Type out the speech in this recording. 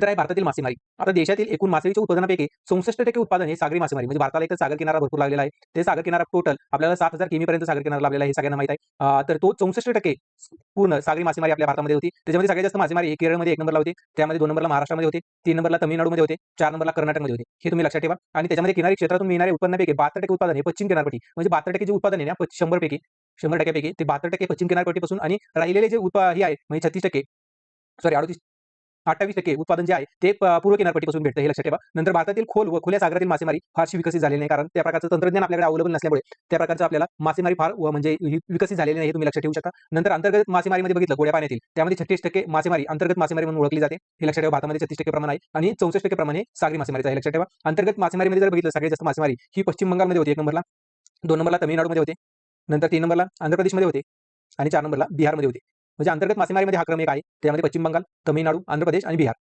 तर आहे भारतातील मासेमारी. आता देशातील एकूण मासळीच्या उत्पादनापैकी 64% उत्पादन हे सागरी मासेमारी, म्हणजे भारताला एक सागर किनारा भरपूर लागलेला आहे. ते सागर किनारा टोटल आपल्याला 7000 किमी पर्यंत सागर किनारा लाभलेला आहे, हे सगळ्यांना माहित आहे. तर तो 64% पूर्ण सागरी मासेमारी आपल्या भारतामध्ये होती. त्याच्यामध्ये सगळ्यात जास्त मासेमारी केरळमध्ये 1 नंबरला होती, त्यामध्ये 2 नंबरला महाराष्ट्रामध्ये होते, 3 नंबरला तामिळनाडूमध्ये होते, 4 नंबरला कर्नाटकमध्ये होते. हे तुम्ही लक्षात ठेवा. आणि त्याच्यामध्ये किनारी क्षेत्रातून मिळणारे उत्पन्नापैकी 72% उत्पादन हे पश्चिम किनारपट्टी, म्हणजे 72% जे उत्पादन आहे ना 100 टक्क्यापैकी ते 72% पश्चिम किनारपट्टीपासून, आणि राहिलेले जे हे आहे म्हणजे 36%, सॉरी 28% उत्पादन जे आहे ते पूर्व किनारपट्टीपासून भेटतं, हे लक्षात ठेवा. नंतर भारतातील खोल व खुल्या सागरातील मासेमारी फारशी विकसित झालेली नाही, कारण त्या प्रकारचं तंत्रज्ञान आपल्याकडे अवेलेबल नसल्यामुळे त्या प्रकारचं आपल्याला मासेमारी फार म्हणजे विकसित झालेली नाही, हे तुम्ही लक्षात ठेवू शकता. नंतर अंतर्गत मासेमारीमध्ये बघितलं गोड्या पाण्यातील, त्यामध्ये 36% मासेमारी अंतर्गत मासेमारी म्हणून ओळखली जाते, हे लक्षात ठेवा. भारतामध्ये 36% प्रमाण आहे आणि 64% प्रमाण हे सागरी मासेमारीचं आहे, लक्षात ठेवा. अंतर्गत मासेमारीमध्ये जर बघितलं सगळ्यात जास्त मासेमारी ही पश्चिम बंगालमध्ये होती 1 नंबरला, 2 नंबरला तामिळनाडूमध्ये होते, नंतर 3 नंबरला आंध्र प्रदेशमध्ये होते आणि 4 नंबरला बिहारमध्ये होते. म्हणजे अंतर्गत मासेमारीमध्ये हा क्रम एक आहे, त्यामध्ये पश्चिम बंगाल, तामिळनाडू, आंध्र प्रदेश आणि बिहार